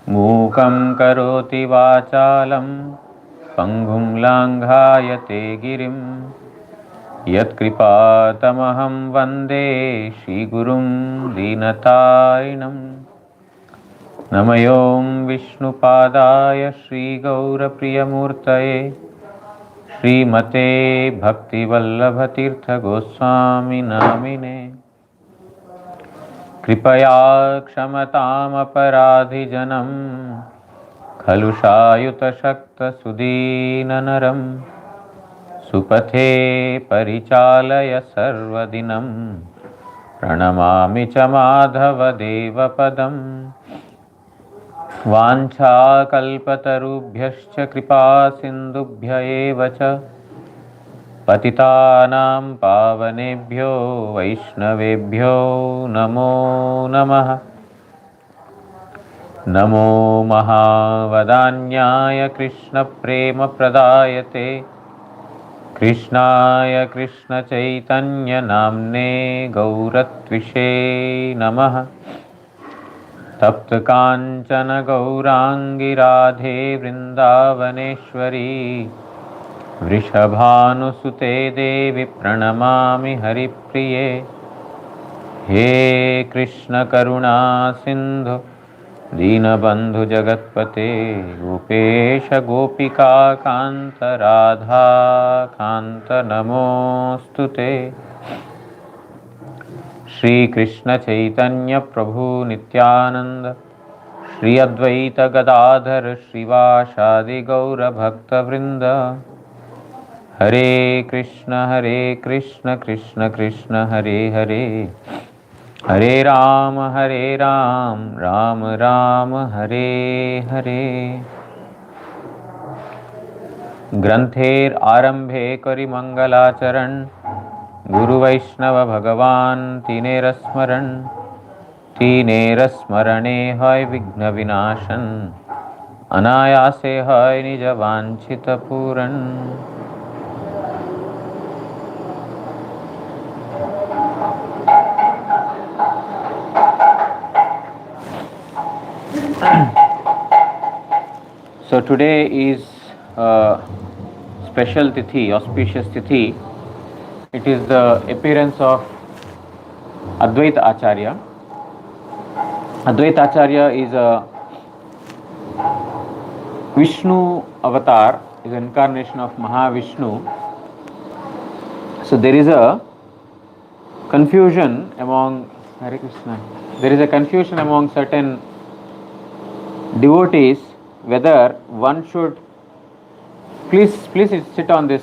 मूकं करोति वाचालं पङ्गुं लाङ्घायते गिरिं यत्कृपातमहं वन्दे श्रीगुरुं दीनतारिणं नमयों विष्णुपादाय श्रीगौरप्रियमूर्तये श्रीमते भक्तिवल्लभतीर्थगोस्वामी नामिने कृपया क्षमतामपराधिजनं खलुषायुतशक्तसुदीननरं सुपथे परिचालय सर्वदिनं प्रणमामि च माधवदेवपदम् वाञ्छाकल्पतरुभ्यश्च कृपासिन्धुभ्य एव च पतितानां पावनेभ्यो वैष्णवेभ्यो नमो नमः। नमो महावदान्याय कृष्णप्रेमप्रदायते कृष्णाय कृष्णचैतन्यनाम्ने गौरत्विषे नमः। तप्तकाञ्चन गौराङ्गी राधे वृन्दावनेश्वरी वृषभानुसुते देवी प्रणमामि हरिप्रिये। हे कृष्ण करुणा सिन्धु दीनबन्धु जगत्पते गोपेश गोपिका कान्त राधा कान्त नमोऽस्तुते। श्री कृष्ण चैतन्य प्रभु नित्यानंद श्री अद्वैत गदाधर श्रीवासादि गौर भक्तवृंद हरे कृष्ण कृष्ण कृष्ण हरे हरे हरे राम राम राम हरे हरे। ग्रंथेर आरंभे करि मंगलाचरण गुरु वैष्णव भगवान तीनेर स्मरणे हय विघ्न विनाशन अनायासे हय निज वांछित पूरन। So today is a special tithi, auspicious tithi. It is the appearance of Advaita Acharya. Advaita Acharya is a Vishnu avatar, is an incarnation of Mahavishnu. So there is a confusion among Hare Krishna. There is a confusion among certain devotees whether one should please sit on this.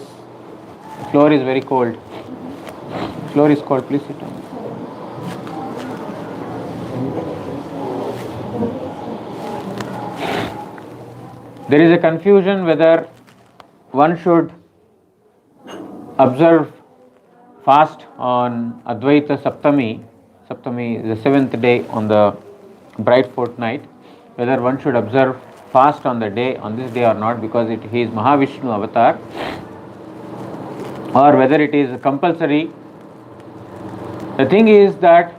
The floor is very cold. The floor is cold. Please sit on. There is a confusion whether one should observe fast on Advaita Saptami. Saptami is the seventh day on the bright fortnight. Whether one should observe fast on this day or not, because he is Mahavishnu avatar, or whether it is compulsory. The thing is that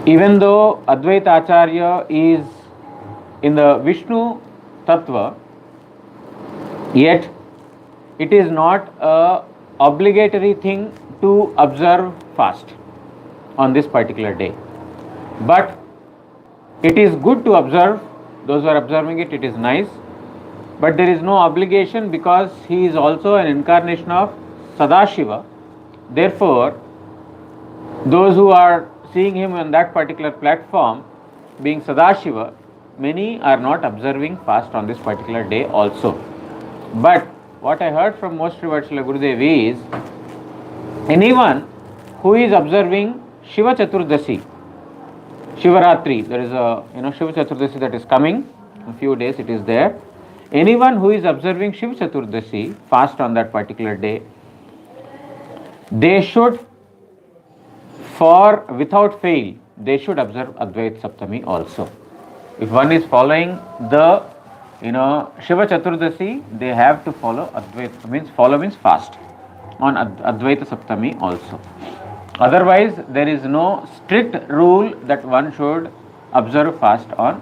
even though Advaita Acharya is in the Vishnu Tattva, yet it is not a obligatory thing to observe fast on this particular day. But it is good to observe. Those who are observing it, it is nice. But there is no obligation, because he is also an incarnation of Sadashiva. Therefore, those who are seeing him on that particular platform, being Sadashiva, many are not observing fast on this particular day also. But what I heard from most revered Srila Gurudev is, anyone who is observing Shiva Chaturdasi, Shivaratri, there is a Shiva Chaturdasi that is coming, in a few days it is there. Anyone who is observing Shiva Chaturdasi fast on that particular day, they should, without fail, they should observe Advaita Saptami also. If one is following the Shiva Chaturdasi, they have to follow Advaita, means fast on Advaita Saptami also. Otherwise, there is no strict rule that one should observe fast on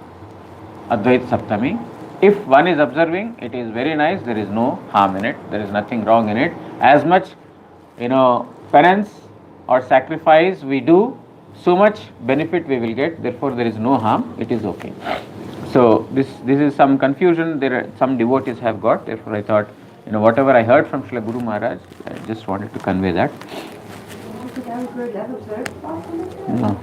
Advaita Saptami. If one is observing, it is very nice, there is no harm in it, there is nothing wrong in it. As much, penance or sacrifice we do, so much benefit we will get, therefore there is no harm, it is okay. So this is some confusion there are some devotees have got, therefore I thought, whatever I heard from Srila Guru Maharaj, I just wanted to convey that. No.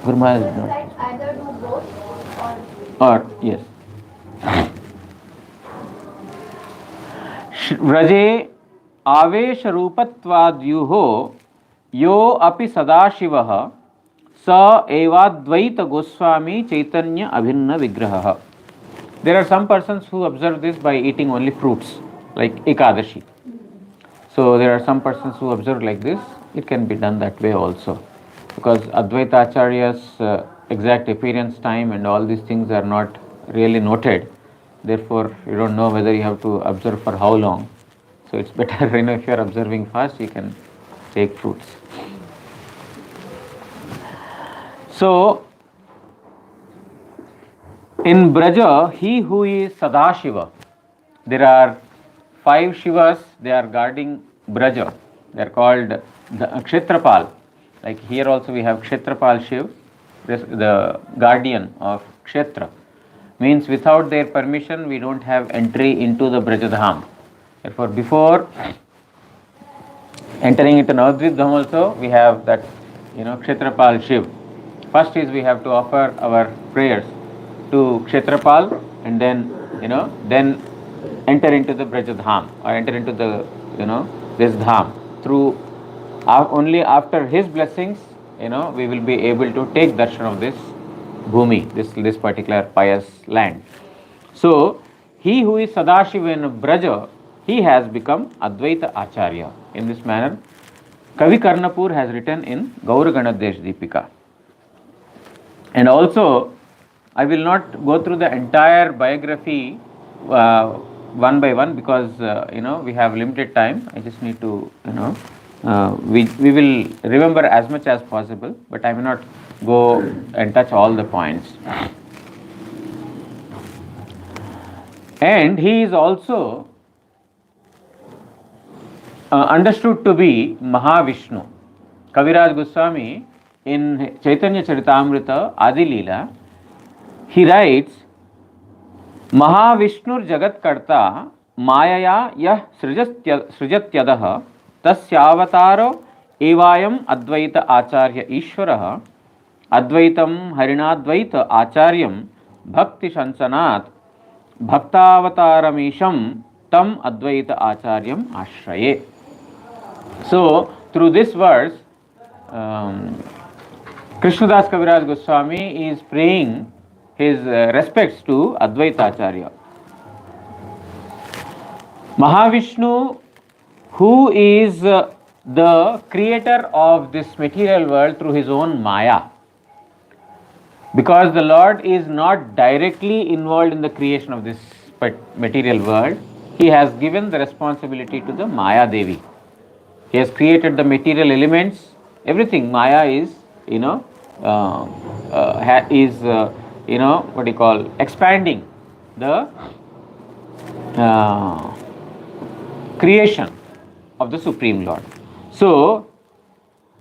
Guru Maharaj is not. Like either do both Or yes. व्रजे आवेश रूपत्वाद्युहो यो अपि सदाशिवः स एवाद्वैत गोस्वामी चैतन्य अभिन्न विग्रहः. There are some persons who observe this by eating only fruits, like Ekadashi. So there are some persons who observe like this. It can be done that way also, because Advaita Acharya's exact appearance time and all these things are not really noted. Therefore, you don't know whether you have to observe for how long. So it's better, if you are observing fast, you can take fruits. So, in Braja, he who is Sadashiva, there are 5 Shivas, they are guarding Braja. They are called the Kshetrapal. Like here also we have Kshetrapal Shiv, the guardian of Kshetra. Means without their permission, we don't have entry into the Brajadham. Therefore, before entering into Navadvip Dham also, we have that, Kshetrapal Shiv. First is we have to offer our prayers to Kshetrapal, and then, then enter into the Brajadham, or enter into the, this Dham. Through, only after his blessings, we will be able to take darshan of this Bhumi, this particular pious land. So, he who is Sadashiva in Braja, he has become Advaita Acharya. In this manner, Kavi Karnapur has written in Gauraganadesh Deepika. And also, I will not go through the entire biography one by one, because, we have limited time. I just need to, we will remember as much as possible, but I will not go and touch all the points. And he is also understood to be Mahavishnu. Kaviraj Goswami in Chaitanya Charitamrita Adi Leela, he writes, Mahavishnur Jagat Karta Mayaya Yah Srijatyadaha Tasyavataro Evayam Advaita Acharya Ishvaraha Advaitam Harinadvaita Acharyam Bhakti Shansanat Bhaktavataramisham Tam Advaita Acharyam Ashraye. So, through this verse, Krishnadas Kaviraj Goswami is praying his respects to Advaita Acharya. Mahavishnu, who is the creator of this material world through his own Maya. Because the Lord is not directly involved in the creation of this material world, he has given the responsibility to the Maya Devi. He has created the material elements, everything. Maya is, expanding the creation of the Supreme Lord. So,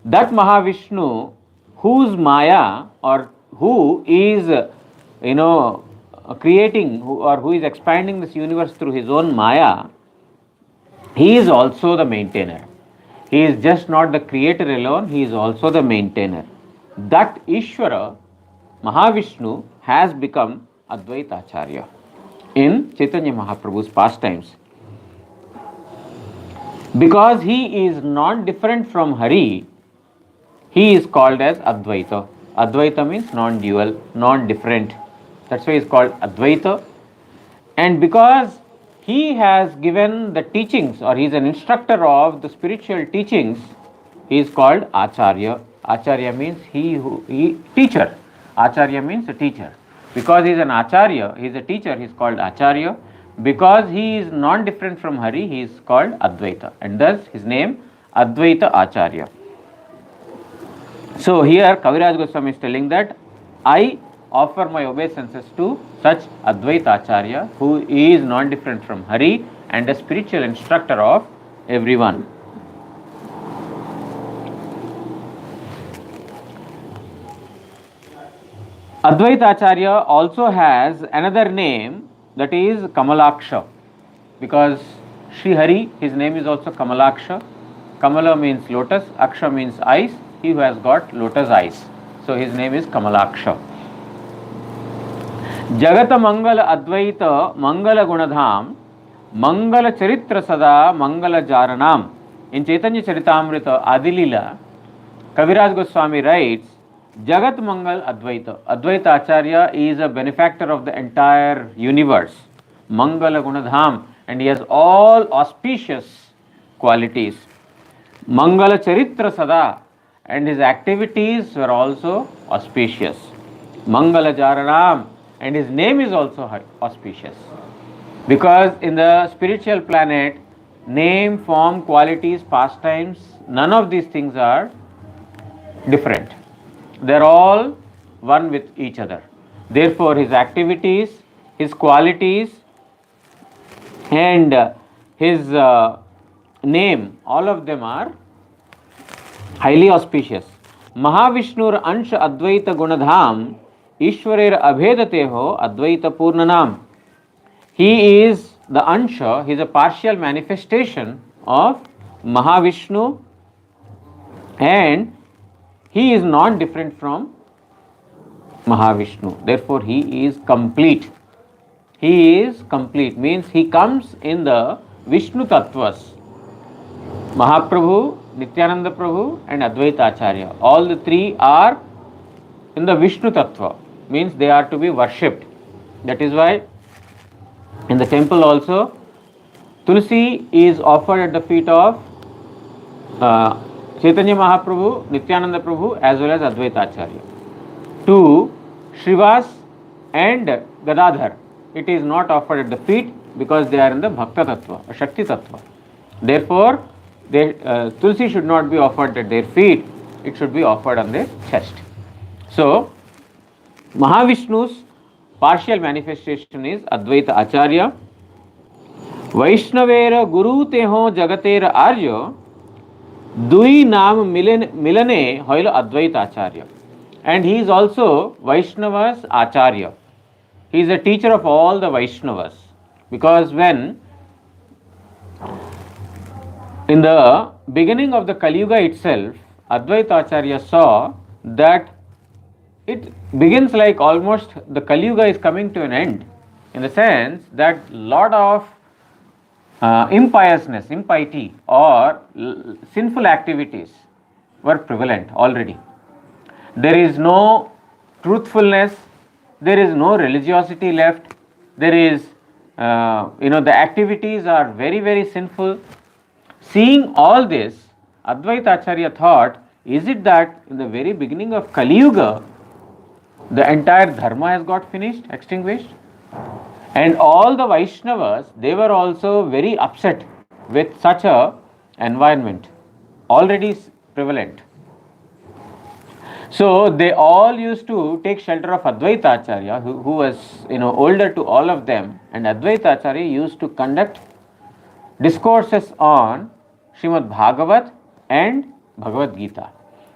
that Mahavishnu, whose Maya, or who is, creating, or who is expanding this universe through his own Maya, he is also the maintainer. He is just not the creator alone, he is also the maintainer. That Ishvara, Mahavishnu, has become Advaita Acharya in Chaitanya Mahaprabhu's pastimes. Because he is non-different from Hari, he is called as Advaita. Advaita means non-dual, non-different. That's why he is called Advaita. And because he has given the teachings, or he is an instructor of the spiritual teachings, he is called Acharya. Acharya means teacher. Acharya means a teacher. Because he is an Acharya, he is a teacher, he is called Acharya. Because he is non-different from Hari, he is called Advaita. And thus his name Advaita Acharya. So here Kaviraj Goswami is telling that I offer my obeisances to such Advaita Acharya who is non different from Hari and a spiritual instructor of everyone. Advaita Acharya also has another name, that is Kamalaksha, because Sri Hari, his name is also Kamalaksha. Kamala means lotus, Aksha means eyes, he who has got lotus eyes. So his name is Kamalaksha. जगत मंगल अद्वैत मंगल गुणधाम मंगल चरित्र सदा मंगल जारनाम. In Chaitanya Charitamrita Adilila, Kaviraj Goswami writes, Jagat Mangal Advaita. Advaita Acharya is a benefactor of the entire universe. Mangala Gunadham, and he has all auspicious qualities. Mangala Charitra Sada, and his activities were also auspicious. Mangala Jaranam, and his name is also auspicious. Because in the spiritual planet, name, form, qualities, pastimes, none of these things are different. They are all one with each other. Therefore, his activities, his qualities, and his name, all of them are highly auspicious. Mahavishnur Ansha Advaita Gunadham Ishwarer Abhedateho Advaita Purnanam. He is the Ansha, he is a partial manifestation of Mahavishnu, and he is not different from Mahavishnu. Therefore, he is complete. He is complete means he comes in the Vishnu Tattvas. Mahaprabhu, Nityananda Prabhu, and Advaita Acharya. All the three are in the Vishnu Tattva, means they are to be worshipped. That is why in the temple also Tulsi is offered at the feet of Chaitanya Mahaprabhu, Nityananda Prabhu, as well as Advaita Acharya. To Srivas and Gadadhar, it is not offered at the feet because they are in the Bhakta Tattva, Shakti Tattva. Therefore, Tulsi should not be offered at their feet, it should be offered on their chest. So, Mahavishnu's partial manifestation is Advaita Acharya. Vaishnavera Guru Teho Jagatera Arya Dui Nam Milane Hoilo Advaita Acharya. And he is also Vaishnava's Acharya. He is a teacher of all the Vaishnavas. Because when in the beginning of the Kali Yuga itself, Advaita Acharya saw that it begins like almost the Kali Yuga is coming to an end, in the sense that lot of impiousness, impiety or sinful activities were prevalent already. There is no truthfulness, there is no religiosity left, there is, the activities are very, very sinful. Seeing all this, Advaita Acharya thought, is it that in the very beginning of Kali Yuga, the entire dharma has got finished, extinguished? And all the Vaishnavas, they were also very upset with such a environment, already prevalent. So they all used to take shelter of Advaita Acharya, who was older to all of them, and Advaita Acharya used to conduct discourses on Srimad Bhagavat and Bhagavad Gita,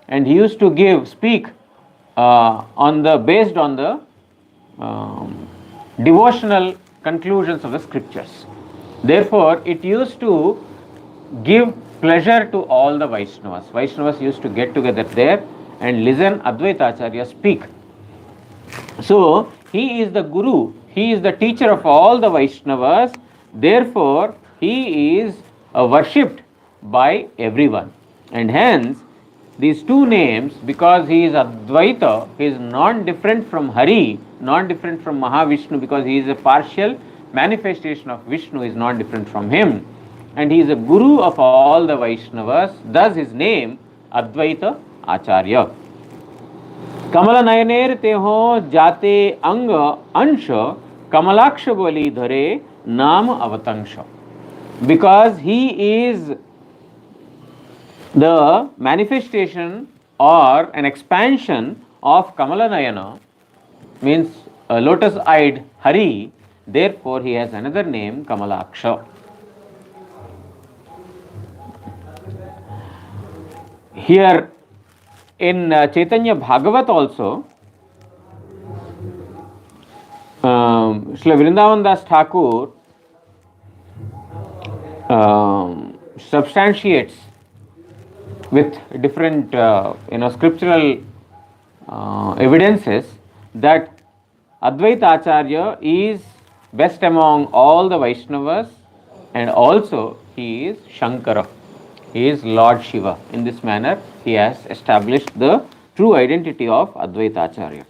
and he used to speak based on the devotional conclusions of the scriptures. Therefore, it used to give pleasure to all the Vaishnavas. Vaishnavas used to get together there and listen Advaita Acharya speak. So, he is the Guru, he is the teacher of all the Vaishnavas, therefore, he is worshipped by everyone. And hence, these two names, because he is Advaita, he is non-different from Hari, non-different from Mahavishnu, because he is a partial manifestation of Vishnu, is non-different from him. And he is a Guru of all the Vaishnavas, thus his name Advaita Acharya. Kamala Nayaner Teho Jate Anga Ansha Kamalaksha Boli Dhare Nam Avatangsha. Because he is the manifestation or an expansion of Kamalanayana, means lotus-eyed Hari. Therefore, he has another name, Kamalaksha. Here in Chaitanya Bhagavat also, Srila Vrindavan Das Thakur substantiates with different scriptural evidences that Advaita Acharya is best among all the Vaishnavas, and also he is Shankara. He is Lord Shiva. In this manner, he has established the true identity of Advaita Acharya.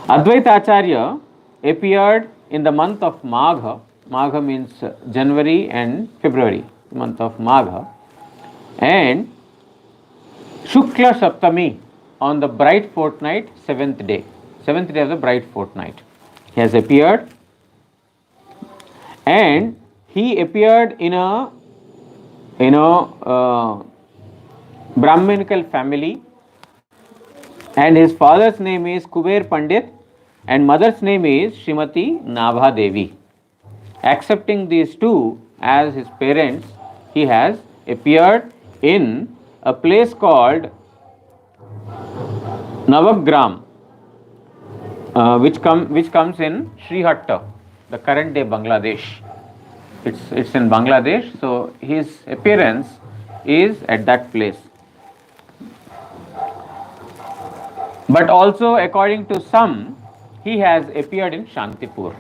Advaita Acharya appeared in the month of Magha. Magha means January and February, month of Magha, and Shukla Saptami, on the bright fortnight, seventh day of the bright fortnight. He has appeared, and he appeared in a Brahminical family, and his father's name is Kuber Pandit and mother's name is Srimati Nabha Devi. Accepting these two as his parents, he has appeared in a place called Navagram, which comes in Srihatta, the current day Bangladesh. It's in Bangladesh, so his appearance is at that place. But also, according to some, he has appeared in Shantipur.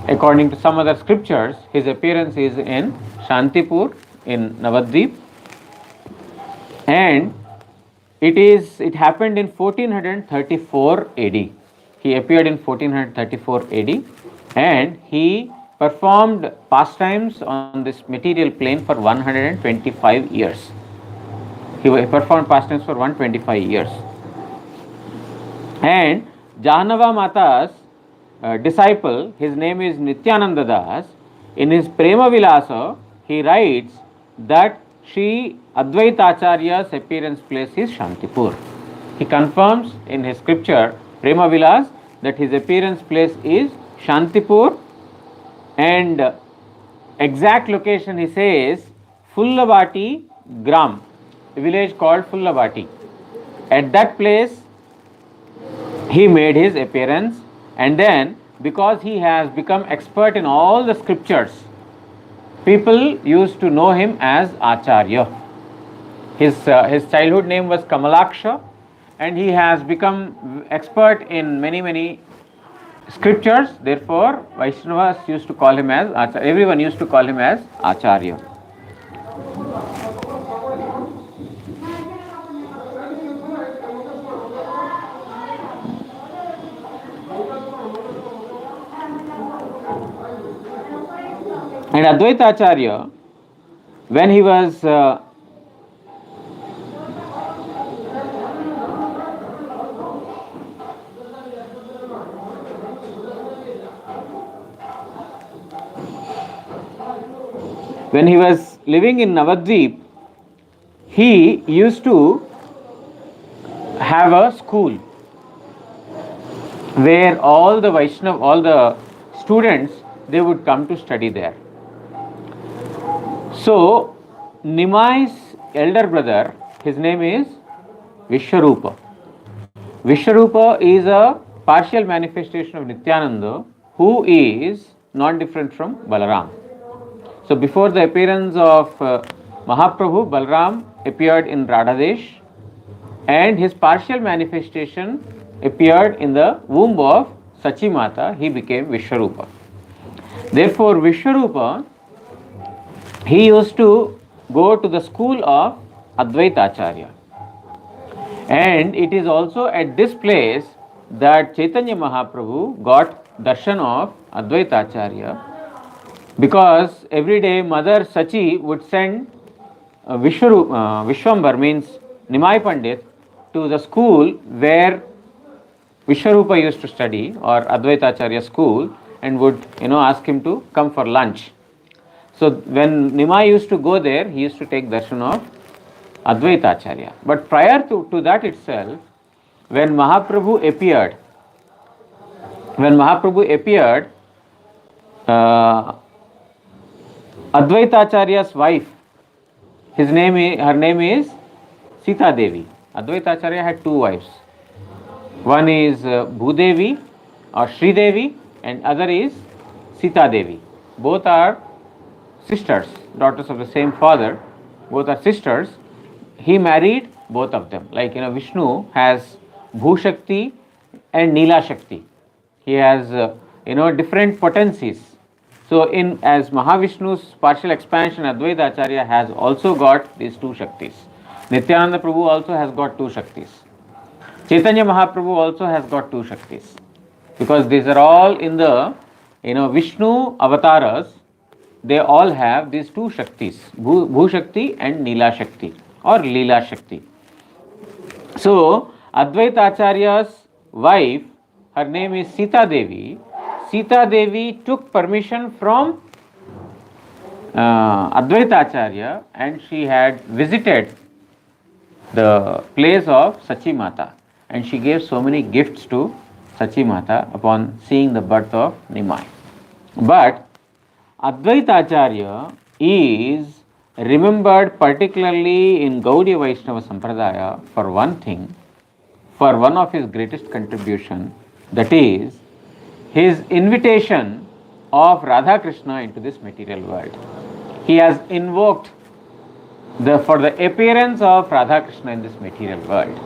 According to some other scriptures, his appearance is in Shantipur in Navadvip, and it happened in 1434 AD. He appeared in 1434 AD, and he performed pastimes on this material plane for 125 years. He performed pastimes for 125 years. And Jahnava Mata's disciple, his name is Nityananda Das, in his Prema Vilasa, he writes that Sri Advaita Acharya's appearance place is Shantipur. He confirms in his scripture Prema Vilas that his appearance place is Shantipur, and exact location he says Fullabati Gram, a village called Fullabati. At that place he made his appearance, and then because he has become expert in all the scriptures, people used to know him as Acharya. His childhood name was Kamalaksha, and he has become expert in many scriptures. Therefore, Vaishnavas used to call him as Acharya. Everyone used to call him as Acharya. And Advaita Acharya, when he was living in Navadvip, he used to have a school where all the students, they would come to study there. So Nimai's elder brother, his name is Vishwarupa. Vishwarupa is a partial manifestation of Nityananda, who is not different from Balaram. So before the appearance of Mahaprabhu, Balaram appeared in Radhadesh, and his partial manifestation appeared in the womb of Sachi Mata. He became Vishwarupa. Therefore, Vishwarupa, he used to go to the school of Advaita Acharya. And it is also at this place that Chaitanya Mahaprabhu got darshan of Advaita Acharya, because every day Mother Sachi would send Vishwambar, means Nimai Pandit, to the school where Vishwarupa used to study, or Advaita Acharya school, and would ask him to come for lunch. So when Nimai used to go there, he used to take darshan of Advaita Acharya. But prior to that itself, when Mahaprabhu appeared, uh, Advaita Acharya's wife, her name is Sita Devi. Advaita Acharya had two wives. One is Bhudevi or Sree Devi, and other is Sita Devi. Both are sisters, daughters of the same father. Both are sisters. He married both of them. Like, Vishnu has Bhu Shakti and Neela Shakti. He has different potencies. So as Mahavishnu's partial expansion, Advaita Acharya has also got these two Shaktis. Nityananda Prabhu also has got two Shaktis. Chaitanya Mahaprabhu also has got two Shaktis. Because these are all in the Vishnu avatars, they all have these two Shaktis, Bhu Shakti and Neela Shakti or Leela Shakti. So Advaita Acharya's wife, her name is Sita Devi. Sita Devi took permission from Advaita Acharya, and she had visited the place of Sachi Mata, and she gave so many gifts to Sachi Mata upon seeing the birth of Nimai. But Advaita Acharya is remembered particularly in Gaudiya Vaishnava Sampradaya for one thing, for one of his greatest contribution, that is his invitation of Radha Krishna into this material world. He has invoked for the appearance of Radha Krishna in this material world.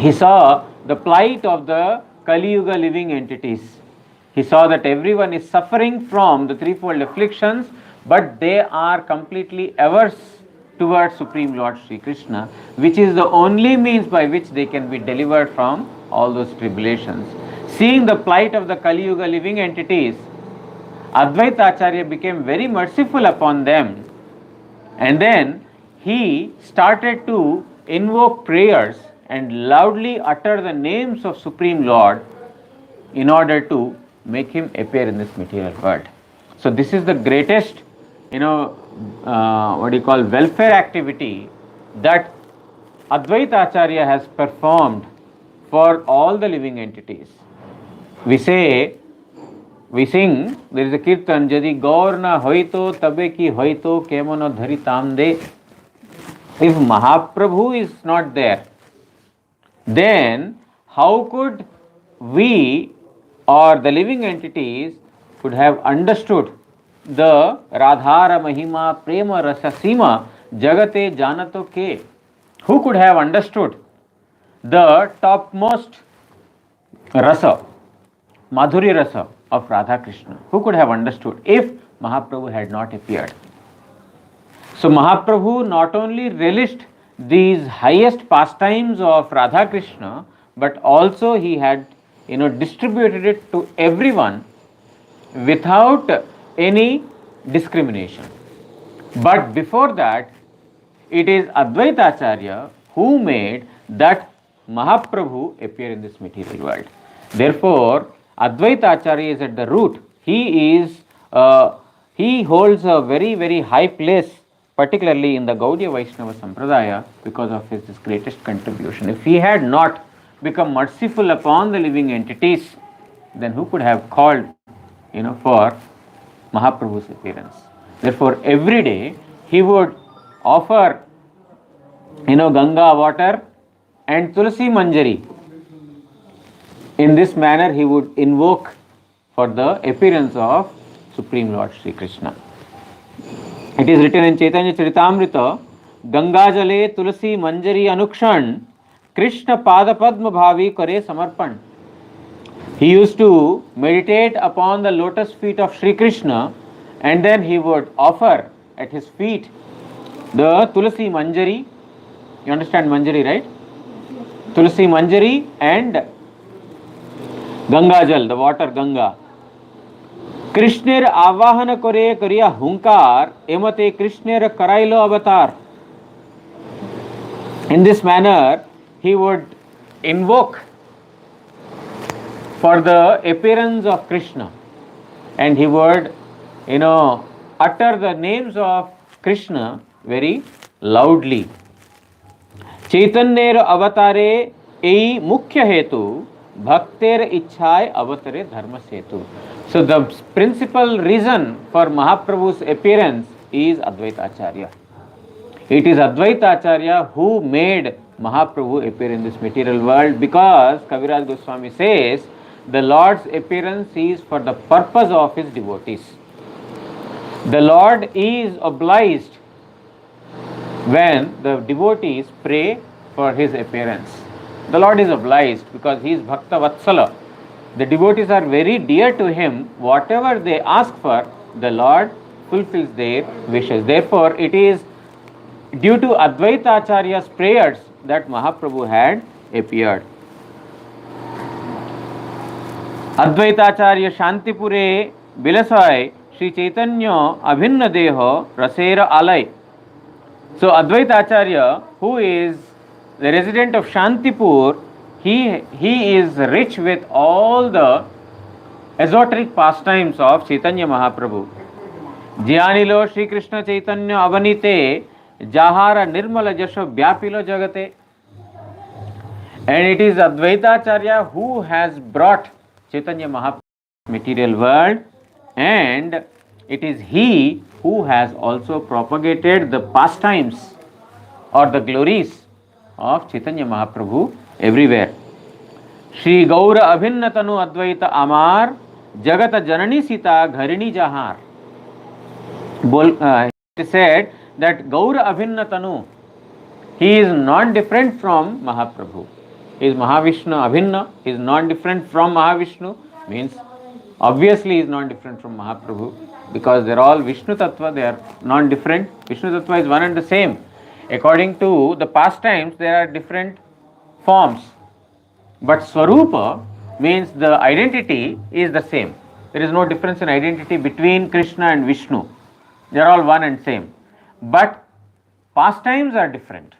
He saw the plight of the Kali Yuga living entities. He saw that everyone is suffering from the threefold afflictions, but they are completely averse towards Supreme Lord Sri Krishna, which is the only means by which they can be delivered from all those tribulations. Seeing the plight of the Kali Yuga living entities, Advaita Acharya became very merciful upon them, and then he started to invoke prayers and loudly utter the names of Supreme Lord in order to make him appear in this material world. So this is the greatest, welfare activity that Advaita Acharya has performed for all the living entities. We sing, there is a kirtan, Jadi gaur na hoito tabe ki hoito kemono dhari tamde. If Mahaprabhu is not there, then how could we or the living entities could have understood the Radhara Mahima Prema Rasa Sima Jagate Janato Ke? Who could have understood the topmost rasa, Madhuri Rasa of Radha Krishna? Who could have understood if Mahaprabhu had not appeared? So Mahaprabhu not only relished these highest pastimes of Radha Krishna, but also he had distributed it to everyone without any discrimination. But before that, it is Advaita Acharya who made that Mahaprabhu appear in this material world. Therefore, Advaita Acharya is at the root. He holds a very, very high place, particularly in the Gaudiya Vaishnava Sampradaya, because of his greatest contribution. If he had not become merciful upon the living entities, then who could have called for Mahaprabhu's appearance? Therefore, every day he would offer Ganga water and Tulsi Manjari. In this manner he would invoke for the appearance of Supreme Lord Sri Krishna. It is written in Chaitanya Charitamrita, Ganga Jale Tulsi Manjari Anukshan Krishna Pada Padma Bhavi Kare Samarpan. He used to meditate upon the lotus feet of Sri Krishna, and then he would offer at his feet the Tulsi Manjari. You understand Manjari, right? Tulsi Manjari and Ganga Jal, the water Ganga. Krishner Avahana Kore Kariya Hunkar Emate Krishner Karailo Avatar. In this manner, he would invoke for the appearance of Krishna, and he would utter the names of Krishna very loudly. चैतन्येर अवतारे ei mukhya hetu bhakter ichhai avatare dharma setu. So the principal reason for Mahaprabhu's appearance is Advaita Acharya. It is Advaita Acharya who made Mahaprabhu appear in this material world, because Kaviraj Goswami says the Lord's appearance is for the purpose of his devotees. The Lord is obliged when the devotees pray for his appearance. The Lord is obliged because he is Bhakta Vatsala. The devotees are very dear to him. Whatever they ask for, the Lord fulfills their wishes. Therefore, it is due to Advaita Acharya's prayers that Mahaprabhu had appeared. Advaita Acharya Shantipure Bilasai Sri Chaitanya Abhinna Deho Rasera Alai. So Advaita Acharya, who is the resident of Shantipur, he is rich with all the esoteric pastimes of Chaitanya Mahaprabhu. Jyanilo Sri Krishna Chaitanya Avanite Jahara Nirmala Jasho Vyapilo Jagate. And it is Advaita Acharya who has brought Chaitanya Mahaprabhu to the material world, and it is he who has also propagated the pastimes or the glories of Chaitanya Mahaprabhu everywhere. Shri Gaura Abhinna Tanu Advaita Amar Jagata Janani Sita Gharini Jahar. It said that Gaura Abhinna Tanu, he is non-different from Mahaprabhu. He is Mahavishnu Abhinna, he is non-different from Mahavishnu, means obviously he is non-different from Mahaprabhu, because they are all Vishnu Tattva, they are non-different. Vishnu Tattva is one and the same. According to the pastimes, there are different forms. But Swarupa means the identity is the same. There is no difference in identity between Krishna and Vishnu. They are all one and same. But pastimes are different.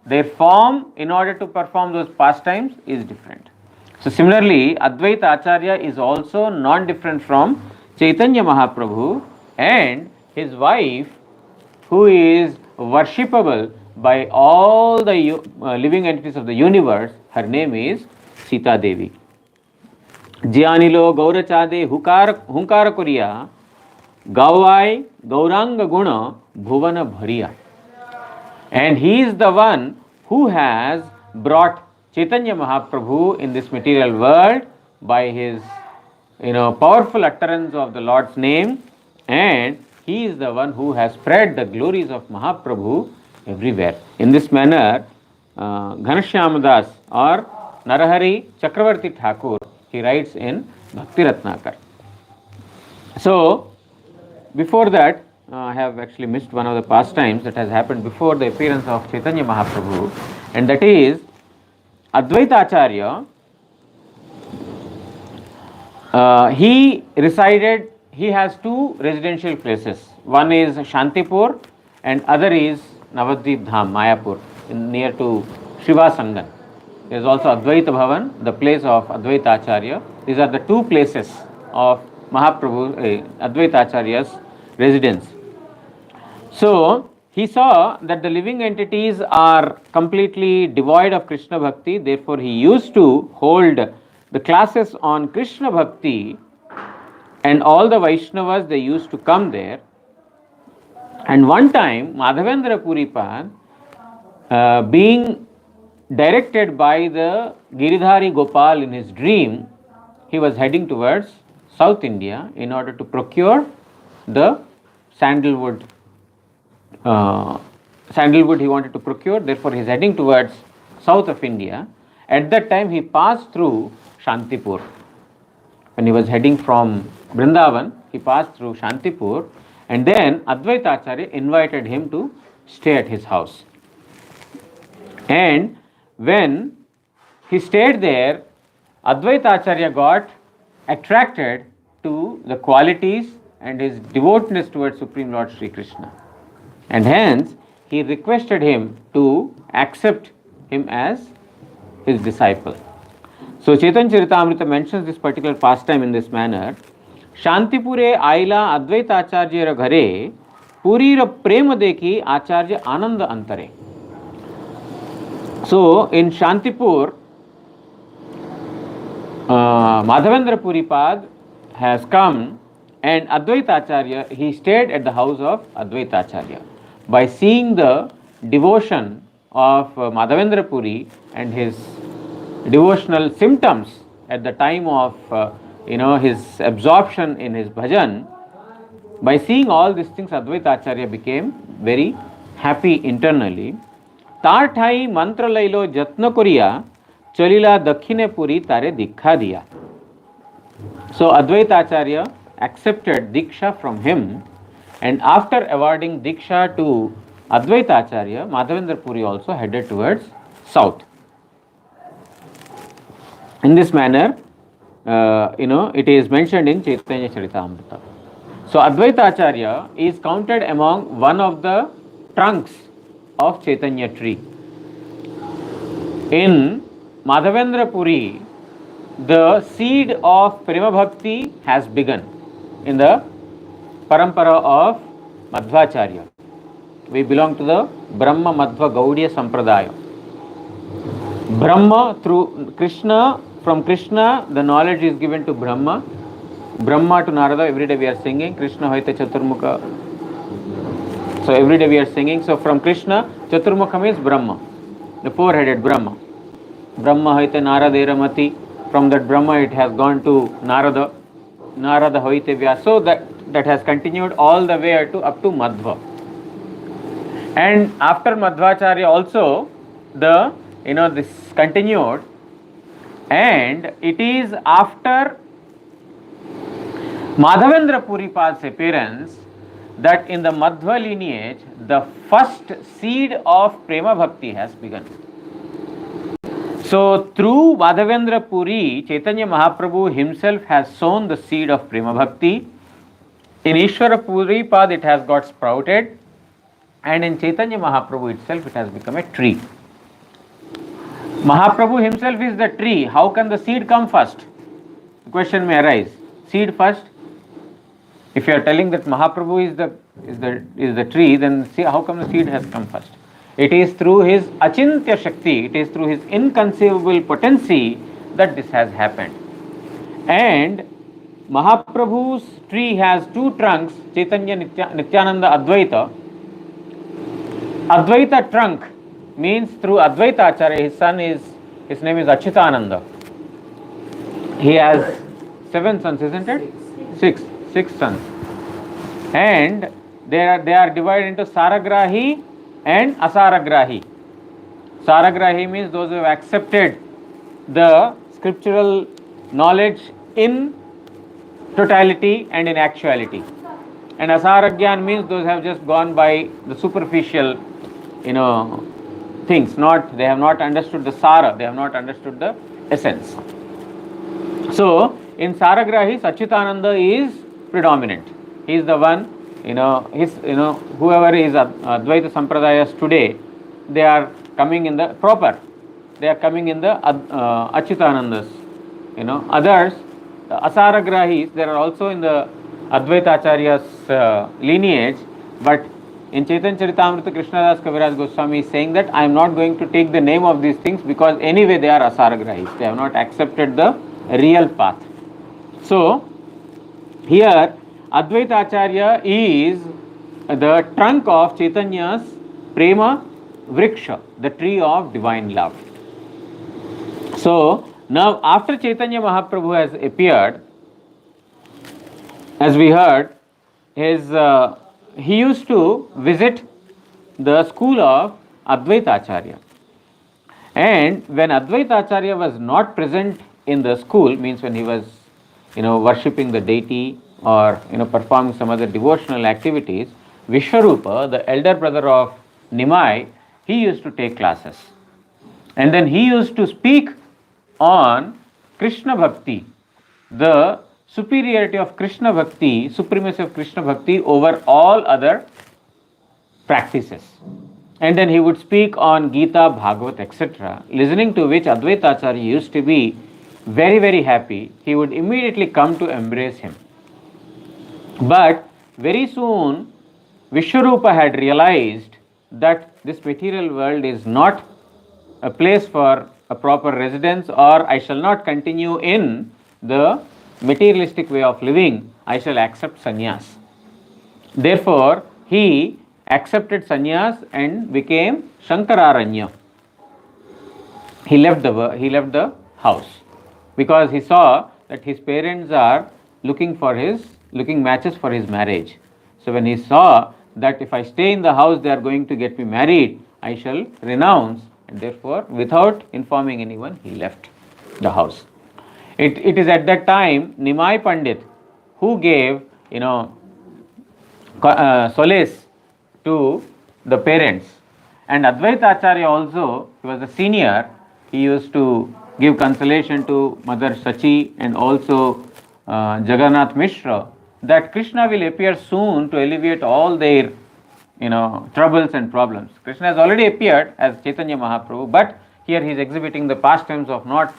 Their form in order to perform those pastimes is different. So similarly, Advaita Acharya is also non-different from Chaitanya Mahaprabhu, and his wife, who is worshipable by all the living entities of the universe, her name is Sita Devi. Jyanilo Gaurachade Hunkara Kuriya Gawai Gauranga Guna Bhuvana Bhariya. And he is the one who has brought Chaitanya Mahaprabhu in this material world by his powerful utterance of the Lord's name, and he is the one who has spread the glories of Mahaprabhu everywhere. In this manner, Ghanashyamadas or Narahari Chakravarti Thakur, he writes in Bhakti Ratnakar. So, before that, I have actually missed one of the pastimes that has happened before the appearance of Chaitanya Mahaprabhu, and that is Advaita Acharya. He has two residential places. One is Shantipur and other is Navadvip Dham, Mayapur, near to Shiva Sangan. There is also Advaita Bhavan, the place of Advaita Acharya. These are the two places of Mahaprabhu, Advaita Acharya's residence. So, he saw that the living entities are completely devoid of Krishna Bhakti, therefore he used to hold the classes on Krishna Bhakti, and all the Vaishnavas, they used to come there. And one time, Madhavendra Puripad, being directed by the Giridhari Gopal in his dream, he was heading towards South India in order to procure the sandalwood. Sandalwood he wanted to procure, therefore he is heading towards south of India. At that time he passed through Shantipur. When he was heading from Vrindavan, he passed through Shantipur, and then Advaita Acharya invited him to stay at his house. And when he stayed there, Advaita Acharya got attracted to the qualities and his devoutness towards Supreme Lord Sri Krishna. And hence, he requested him to accept him as his disciple. So Chaitanya Charitamrita mentions this particular pastime in this manner. शांतिपुरे आईला अद्वैताचार्यर घरे पुरीर प्रेम देखी आचार्य आनंद अंतरे. So in Shantipur, Madhavendra Puripad has come, and Advaita Acharya, he stayed at the house of Advaita Acharya. By seeing the devotion of Madhavendra Puri and his devotional symptoms at the time of his absorption in his bhajan, by seeing all these things, Advaita Acharya became very happy internally. तार ठाई मंत्रालयलो जत्न करिया चलिला दक्षिणे पुरी तारे दीक्षा दिया. So Advaita Acharya accepted Diksha from him, and after awarding Diksha to Advaita Acharya, Madhavendra Puri also headed towards south. In this manner, it is mentioned in Chaitanya Charitamrita. So Advaita Acharya is counted among one of the trunks of Chaitanya tree. In Madhavendra Puri, the seed of Prema Bhakti has begun in the parampara of Madhvacharya. We belong to the Brahma Madhva Gaudiya Sampradaya. Brahma through Krishna, from Krishna the knowledge is given to Brahma. Brahma to Narada, every day we are singing Krishna Hoite Chaturmukha. So every day we are singing. So from Krishna, Chaturmukha means Brahma, the four-headed Brahma. Brahma Hoite Narada Eramati. From that Brahma it has gone to Narada. Narada Hoite Vyasa. So that has continued all the way up to Madhva. And after Madhvacharya also, this continued, and it is after Madhavendra Puripad's appearance that in the Madhva lineage the first seed of Prema Bhakti has begun. So through Madhavendra Puri, Chaitanya Mahaprabhu himself has sown the seed of Prema Bhakti. In Ishvara Puripad it has got sprouted, and in Chaitanya Mahaprabhu itself it has become a tree. Mahaprabhu himself is the tree. How can the seed come first? The question may arise. Seed first? If you are telling that Mahaprabhu is the tree, then see how come the seed has come first? It is through his achintya shakti, it is through his inconceivable potency that this has happened. And Mahaprabhu's tree has two trunks, Chaitanya Nityananda Advaita. Advaita trunk means through Advaita Acharya, his name is Achyutananda. He has 7 sons, isn't it? Six sons. And they are divided into Saragrahi and Asaragrahi. Saragrahi means those who have accepted the scriptural knowledge in totality and in actuality. And Asaragyan means those who have just gone by the superficial, things. They have not understood the Sara, they have not understood the essence. So in Saragrahi, Achyutananda is predominant. He is the one, whoever is Advaita Sampradayas today, they are coming in the Achyutanandas. Others, Asaragrahis, they are also in the Advaita Acharya's lineage, but in Chaitanya Charitamrita, Krishnadas Kaviraj Goswami is saying that I am not going to take the name of these things because anyway they are Asaragrahis. They have not accepted the real path. So here Advaita Acharya is the trunk of Chaitanya's Prema Vriksha, the tree of divine love. So now after Chaitanya Mahaprabhu has appeared, as we heard, he used to visit the school of Advaita Acharya. And when Advaita Acharya was not present in the school, means when he was worshipping the deity or performing some other devotional activities, Vishwarupa, the elder brother of Nimai, he used to take classes. And then he used to speak on Krishna Bhakti, the superiority of Krishna Bhakti, supremacy of Krishna Bhakti over all other practices. And then he would speak on Gita, Bhagavat, etc., listening to which Advaita Acharya used to be very, very happy. He would immediately come to embrace him. But very soon, Vishwarupa had realized that this material world is not a place for a proper residence, or I shall not continue in the materialistic way of living. I shall accept sannyas. Therefore, he accepted sannyas and became Shankararanya. He left the house because he saw that his parents are looking matches for his marriage. So when he saw that if I stay in the house they are going to get me married, I shall renounce, and therefore without informing anyone he left the house. It is at that time Nimai Pandit who gave solace to the parents, and Advaita Acharya also, he was a senior. He used to give consolation to Mother Sachi and also Jagannath Mishra that Krishna will appear soon to alleviate all their troubles and problems. Krishna has already appeared as Chaitanya Mahaprabhu, but here he is exhibiting the pastimes of not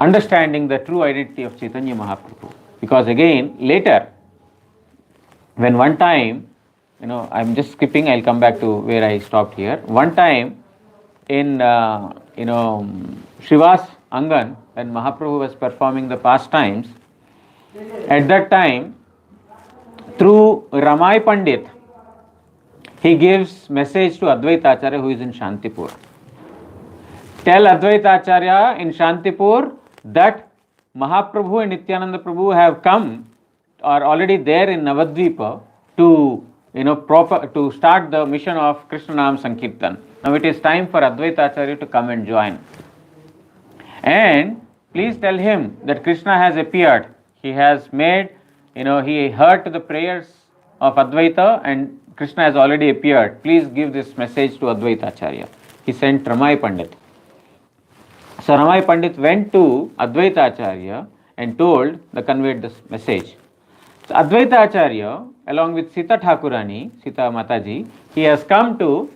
understanding the true identity of Chaitanya Mahaprabhu. Because again, later, when one time, I'm just skipping, I'll come back to where I stopped here. One time in, Shiva's Angan, when Mahaprabhu was performing the pastimes, at that time, through Ramai Pandit, he gives message to Advaita Acharya who is in Shantipur. Tell Advaita Acharya in Shantipur that Mahaprabhu and Nityananda Prabhu have come, are already there in Navadvipa to to start the mission of Krishna Nam Sankirtan. Now it is time for Advaita Acharya to come and join. And please tell him that Krishna has appeared. He has made, he heard the prayers of Advaita and Krishna has already appeared. Please give this message to Advaita Acharya. He sent Ramai Pandit. So Ramai Pandit went to Advaita Acharya and conveyed this message. So Advaita Acharya, along with Sita Thakurani, Sita Mataji, he has come to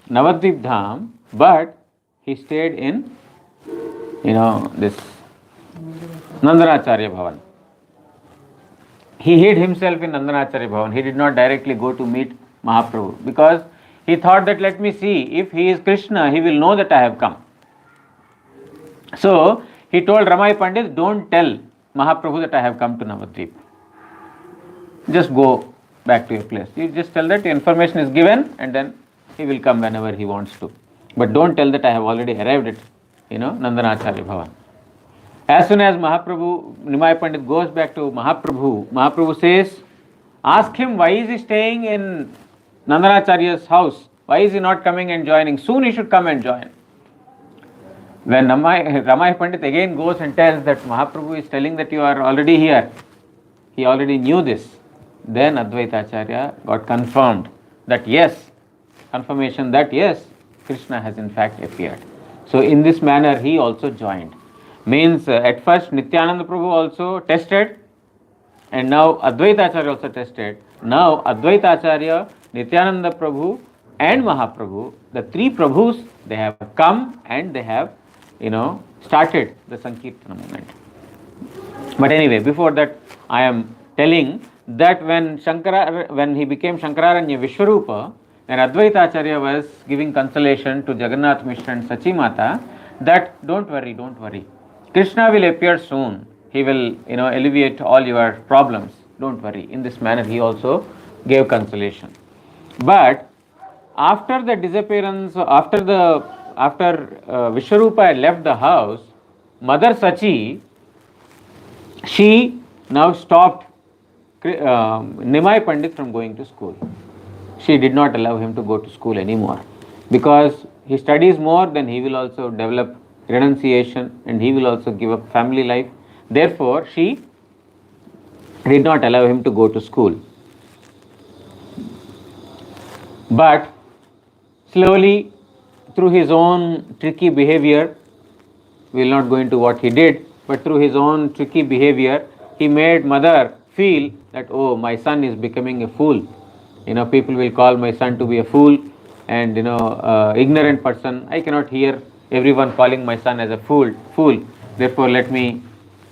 Navadvip Dham, but he stayed in, this Nandanacharya Bhavan. He hid himself in Nandanacharya Bhavan. He did not directly go to meet Mahaprabhu because he thought that let me see, if he is Krishna, he will know that I have come. So he told Ramai Pandit, don't tell Mahaprabhu that I have come to Navadvip. Just go back to your place. You just tell that the information is given and then he will come whenever he wants to. But don't tell that I have already arrived at, Nandanacharya Bhavan. As soon as Nimai Pandit goes back to Mahaprabhu says, ask him why is he staying in Nandanacharya's house? Why is he not coming and joining? Soon he should come and join. When Ramai Pandit again goes and tells that Mahaprabhu is telling that you are already here, he already knew this. Then Advaita Acharya got confirmation that yes, Krishna has in fact appeared. So in this manner he also joined. Means at first Nityananda Prabhu also tested and now Advaita Acharya also tested. Now Advaita Acharya, Nityananda Prabhu and Mahaprabhu, the three Prabhus, they have come and they have started the Sankirtana movement. But anyway, before that I am telling that when he became Shankararanya Vishwarupa, and Advaita Acharya was giving consolation to Jagannath Mishra and Sachi Mata that don't worry. Krishna will appear soon. He will, alleviate all your problems. Don't worry. In this manner, he also gave consolation. But after the disappearance, after Vishwarupa had left the house, Mother Sachi, she now stopped Nimai Pandit from going to school. She did not allow him to go to school anymore because he studies more, then he will also develop renunciation and he will also give up family life. Therefore, she did not allow him to go to school. But slowly, through his own tricky behavior, we will not go into what he did, but through his own tricky behavior, he made mother feel that, oh, my son is becoming a fool. People will call my son to be a fool and, ignorant person. I cannot hear everyone calling my son as a fool. Therefore, let me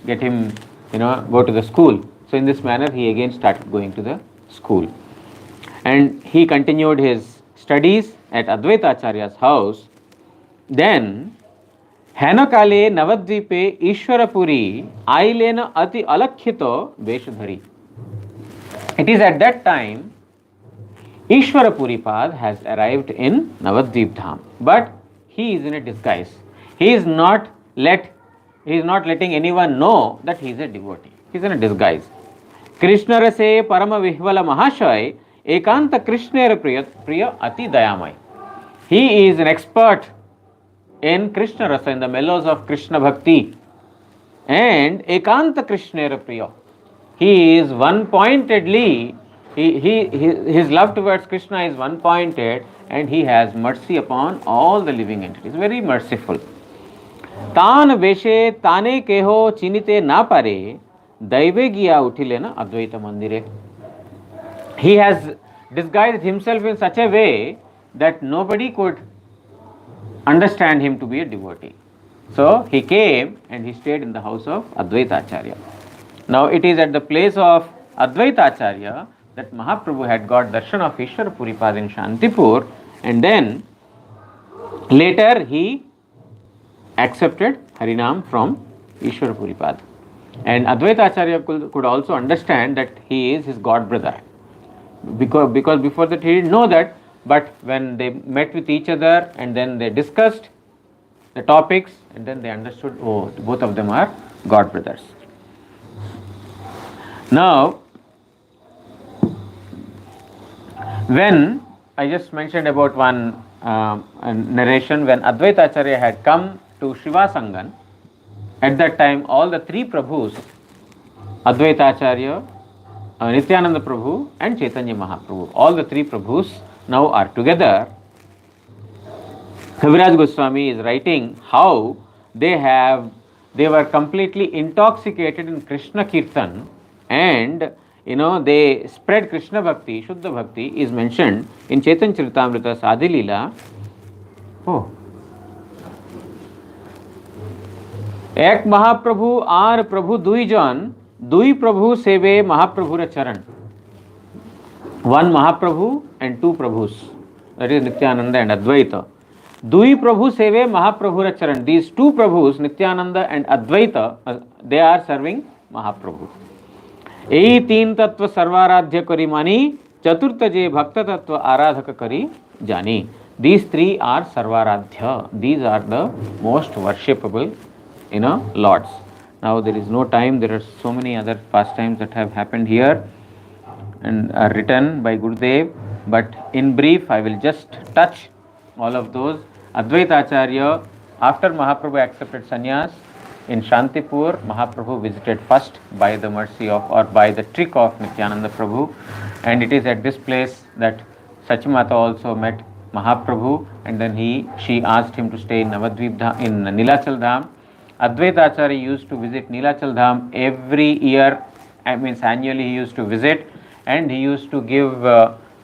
get him, go to the school. So in this manner, he again started going to the school. And he continued his studies at Advaita Acharya's house. Then, हेनकाले नवद्वीपे ईश्वरपुरी आइलेन अति अलक्षितो वेशधरी. It is at that time Ishwarapuripad has arrived in Navadvip Dham, but he is in a disguise. He is not letting anyone know that he is a devotee. He is in a disguise. Krishna rase parama vihvala mahashay ekanta Krishnera priya ati dayamay. He is an expert in Krishna rasa, in the mellows of Krishna bhakti, and ekanta Krishnera priya. He is one-pointedly, his love towards Krishna is one-pointed, and he has mercy upon all the living entities, very merciful. तान वेशे ताने केहो चिनिते ना पारे दैवे गिया उठिले ना अद्वैत मंदिरे. He has disguised himself in such a way that nobody could understand him to be a devotee. So he came and he stayed in the house of Advaita Acharya. Now it is at the place of Advaita Acharya that Mahaprabhu had got darshan of Ishwara Puripad in Shantipur, and then later he accepted Harinam from Ishwara Puripad. And Advaita Acharya could also understand that he is his god brother. Because before that he didn't know that, but when they met with each other and then they discussed the topics, and then they understood, oh, both of them are god brothers. Now, when I just mentioned about one narration, when Advaita Acharya had come to Shivasangan, at that time all the three Prabhus, Advaita Acharya, Nityananda Prabhu and Chaitanya Mahaprabhu, all the three Prabhus now are together. Kaviraj Goswami is writing how they were completely intoxicated in Krishna Kirtan, and they spread Krishna Bhakti, Shuddha Bhakti is mentioned in Chaitanya Charitamrita Sadhi Leela. Oh. एक महाप्रभु are प्रभु दुई जन दुई प्रभु सेवे महाप्रभुर चरण. One Mahaprabhu and two Prabhus, that is Nityananda and Advaita. Dui Prabhu seve Mahaprabhura charan. These two Prabhus, Nityananda and Advaita, they are serving Mahaprabhu. Ei teen tattva sarvaradhya kari mani, chaturta je bhakta tattva aradhaka kari jani. These three are sarvaradhya. These are the most worshipable, lords. Now there is no time. There are so many other pastimes that have happened here and are written by Gurudev, but in brief I will just touch all of those. Advaita Acharya, after Mahaprabhu accepted sannyas in Shantipur, Mahaprabhu visited first by the mercy of, or by the trick of Nityananda Prabhu, and it is at this place that Sachimata also met Mahaprabhu, and then she asked him to stay in Navadvip Dham, in Nilachal Dham. Advaita Acharya used to visit Nilachal Dham every year, annually he used to visit, and he used to give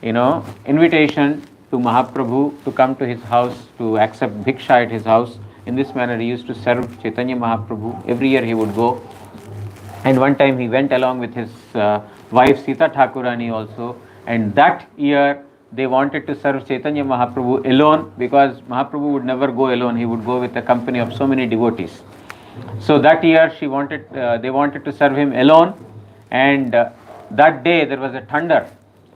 invitation to Mahaprabhu to come to his house to accept bhiksha at his house. In this manner he used to serve Chaitanya Mahaprabhu. Every year he would go, and one time he went along with his wife Sita Thakurani also, and that year they wanted to serve Chaitanya Mahaprabhu alone, because Mahaprabhu would never go alone, he would go with a company of so many devotees. So that year they wanted to serve him alone, and that day there was a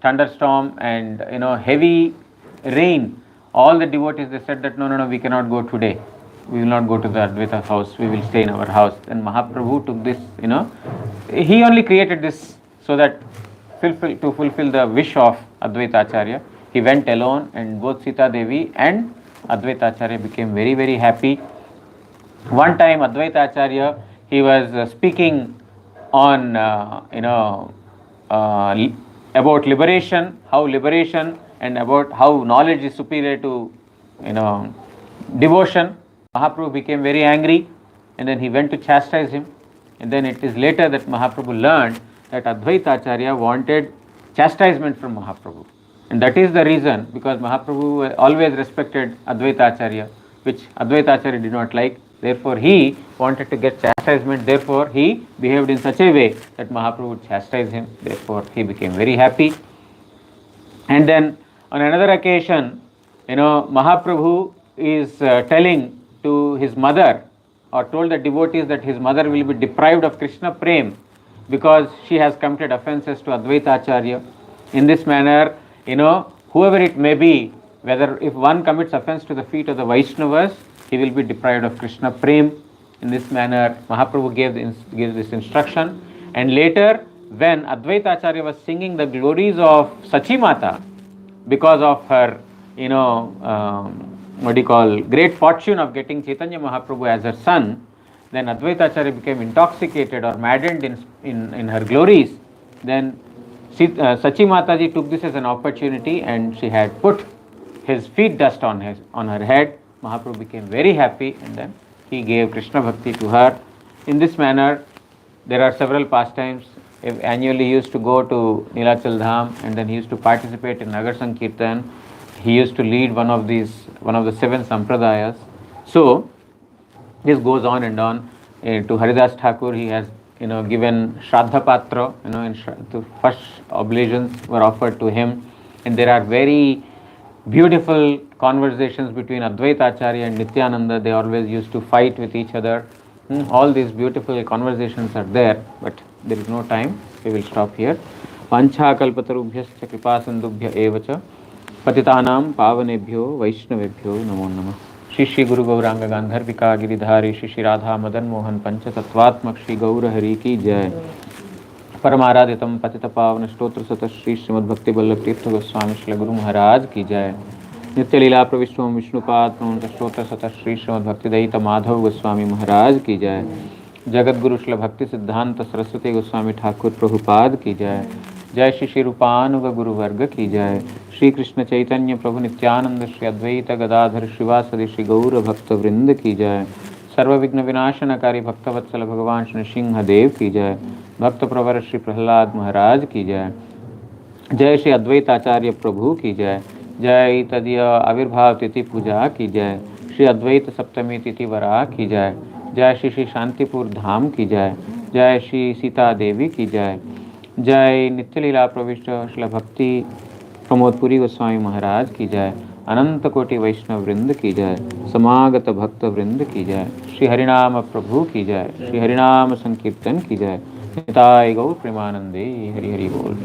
thunderstorm and heavy rain. All the devotees, they said that no, we cannot go today. We will not go to the Advaita house. We will stay in our house. And Mahaprabhu took this, he only created this so that to fulfill the wish of Advaita Acharya. He went alone, and both Sita Devi and Advaita Acharya became very, very happy. One time Advaita Acharya, he was speaking on about liberation, and about how knowledge is superior to devotion. Mahaprabhu became very angry, and then he went to chastise him, and then it is later that Mahaprabhu learned that Advaita Acharya wanted chastisement from Mahaprabhu, and that is the reason, because Mahaprabhu always respected Advaita Acharya, which Advaita Acharya did not like. Therefore, he wanted to get chastisement. Therefore, he behaved in such a way that Mahaprabhu would chastise him. Therefore, he became very happy. And then on another occasion, Mahaprabhu is telling to his mother, or told the devotees that his mother will be deprived of Krishna Prem because she has committed offenses to Advaita Acharya. In this manner, whoever it may be, whether if one commits offense to the feet of the Vaishnavas, he will be deprived of Krishna Prem. In this manner, Mahaprabhu gives this instruction. And later, when Advaita Acharya was singing the glories of Sachi Mata, because of her, great fortune of getting Chaitanya Mahaprabhu as her son, then Advaita Acharya became intoxicated or maddened in her glories. Then Sachi Mataji took this as an opportunity, and she had put his feet dust on her head. Mahaprabhu became very happy, and then he gave Krishna Bhakti to her. In this manner, there are several pastimes. Annually, he used to go to Nilachal Dham, and then he used to participate in Nagar Sankirtan. He used to lead one of the 7 sampradayas. So this goes on and on. To Haridas Thakur, he has given Shraddha Patra. The first oblations were offered to him, and there are very beautiful conversations between Advaita Acharya and Nityananda. They always used to fight with each other. All these beautiful conversations are there, but there is no time. We will stop here. Pancha kalpatarubhyascha kripa sindubhya evacha patitanam pavanebhyo vaishnavebhyo namo namah. Shri Shri Guru Gauranga Gandharvika Giridhari Shri Shri Radha Madan Mohan Pancha Tattvatmak Shri Gaura Hari Ki Jai. परमाराधितम पतित पावन स्तोत्र सत श्री श्रीमद भक्ति वल्लभ तीर्थ गोस्वामी श्री गुरु महाराज की जय. नित्य लीला प्रविष्टु विष्णुपाद स्तोत्र सत श्री श्रीमद भक्ति दयित माधव गोस्वामी महाराज की जय. जगत गुरु श्री भक्ति सिद्धांत सरस्वती गोस्वामी ठाकुर प्रभुपाद की जय. जय श्री श्री रूपानुग गुरु वर्ग की जय. श्री कृष्ण चैतन्य प्रभु नित्यानंद श्री अद्वैत गदाधर शिवासदि श्री गौर भक्त वृंद की जय. सर्व विघ्न विनाशनकारी भक्तवत्सल भगवान श्री सिंह देव की जय. भक्त प्रवर श्री प्रहलाद महाराज की जय. जय श्री अद्वैताचार्य प्रभु की जय. जय तदीय आविर्भाव तिथि पूजा की जय. श्री अद्वैत सप्तमी तिथि वरा की जय. जय श्री श्री शांतिपुर धाम की जय. जय श्री सीता देवी की जय. जय नित्य लीला प्रविष्ट श्री भक्ति प्रमोदपुरी गोस्वामी महाराज की जय. अनंत कोटि वैष्णव वृंद की जय. समागत भक्त वृंद की जय. श्री हरिनाम प्रभु की जय. श्री हरिनाम संकीर्तन की जय. निताय गौर प्रेमानंदे. हरि हरि बोल.